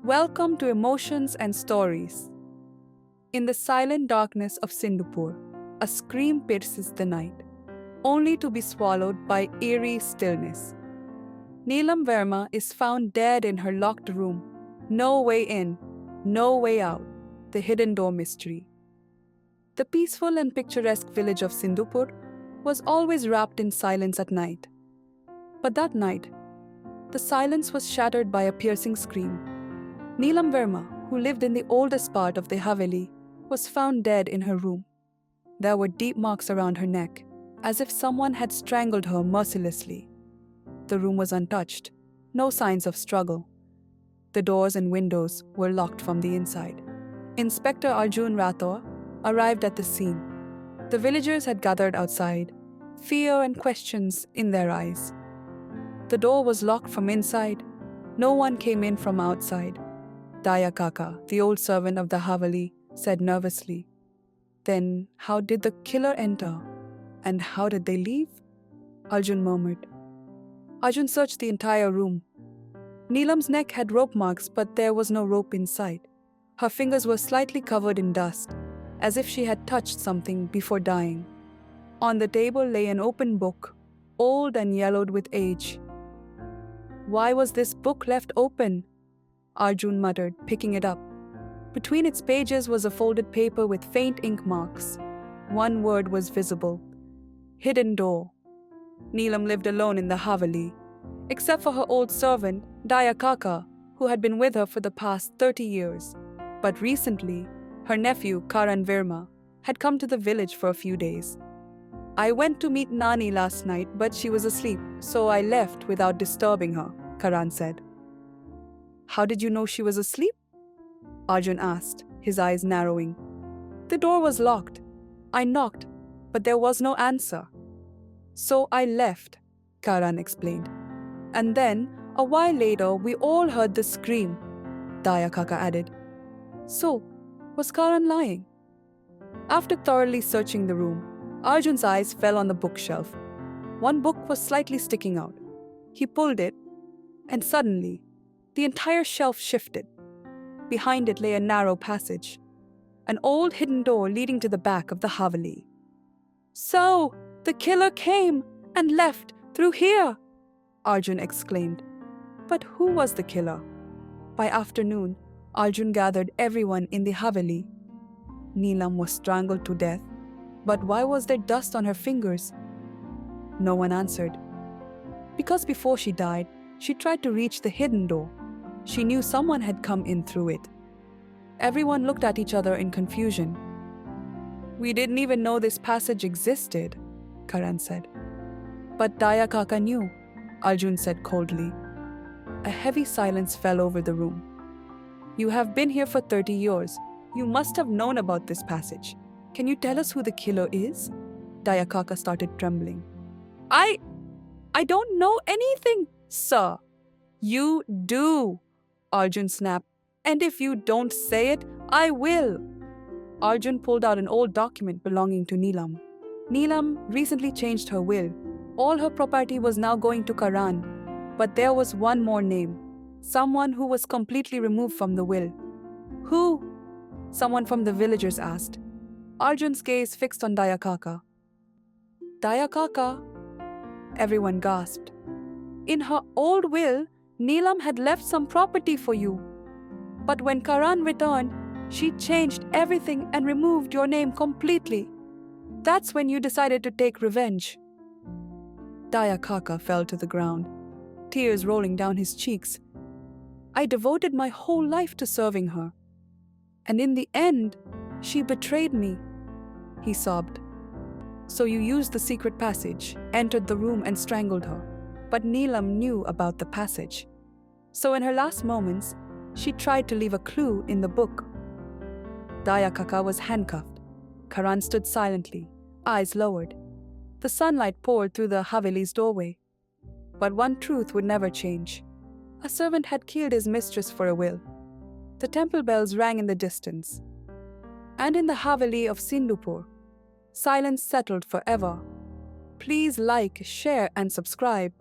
Welcome to Emotions and Stories. In the silent darkness of Sindhupur, a scream pierces the night, only to be swallowed by eerie stillness. Neelam Verma is found dead in her locked room. No way in, no way out. The hidden door mystery. The peaceful and picturesque village of Sindhupur was always wrapped in silence at night. But that night, the silence was shattered by a piercing scream. Neelam Verma, who lived in the oldest part of the haveli, was found dead in her room. There were deep marks around her neck, as if someone had strangled her mercilessly. The room was untouched, no signs of struggle. The doors and windows were locked from the inside. Inspector Arjun Rathore arrived at the scene. The villagers had gathered outside, fear and questions in their eyes. The door was locked from inside. No one came in from outside. Daya Kaka, the old servant of the haveli, said nervously. Then how did the killer enter? And how did they leave? Arjun murmured. Arjun searched the entire room. Neelam's neck had rope marks, but there was no rope inside. Her fingers were slightly covered in dust, as if she had touched something before dying. On the table lay an open book, old and yellowed with age. Why was this book left open? Arjun muttered, picking it up. Between its pages was a folded paper with faint ink marks. One word was visible. Hidden door. Neelam lived alone in the haveli, except for her old servant, Daya Kaka, who had been with her for the past 30 years. But recently, her nephew, Karan Verma, had come to the village for a few days. I went to meet Nani last night, but she was asleep, so I left without disturbing her, Karan said. How did you know she was asleep? Arjun asked, his eyes narrowing. The door was locked. I knocked, but there was no answer. So I left, Karan explained. And then, a while later, we all heard the scream, Daya Kaka added. So, was Karan lying? After thoroughly searching the room, Arjun's eyes fell on the bookshelf. One book was slightly sticking out. He pulled it, and suddenly, the entire shelf shifted. Behind it lay a narrow passage, an old hidden door leading to the back of the haveli. So, the killer came and left through here, Arjun exclaimed. But who was the killer? By afternoon, Arjun gathered everyone in the haveli. Neelam was strangled to death, but why was there dust on her fingers? No one answered. Because before she died, she tried to reach the hidden door. She knew someone had come in through it. Everyone looked at each other in confusion. We didn't even know this passage existed, Karan said. But Daya Kaka knew, Arjun said coldly. A heavy silence fell over the room. You have been here for 30 years. You must have known about this passage. Can you tell us who the killer is? Daya Kaka started trembling. I don't know anything, sir. You do, Arjun snapped. And if you don't say it, I will. Arjun pulled out an old document belonging to Neelam. Neelam recently changed her will. All her property was now going to Karan. But there was one more name. Someone who was completely removed from the will. Who? Someone from the villagers asked. Arjun's gaze fixed on Daya Kaka. Daya Kaka? Everyone gasped. In her old will, Neelam had left some property for you. But when Karan returned, she changed everything and removed your name completely. That's when you decided to take revenge. Daya Kaka fell to the ground, tears rolling down his cheeks. I devoted my whole life to serving her. And in the end, she betrayed me, he sobbed. So you used the secret passage, entered the room and strangled her. But Neelam knew about the passage. So in her last moments, she tried to leave a clue in the book. Daya Kaka was handcuffed. Karan stood silently, eyes lowered. The sunlight poured through the haveli's doorway. But one truth would never change. A servant had killed his mistress for a will. The temple bells rang in the distance. And in the haveli of Sindhupur, silence settled forever. Please like, share, and subscribe.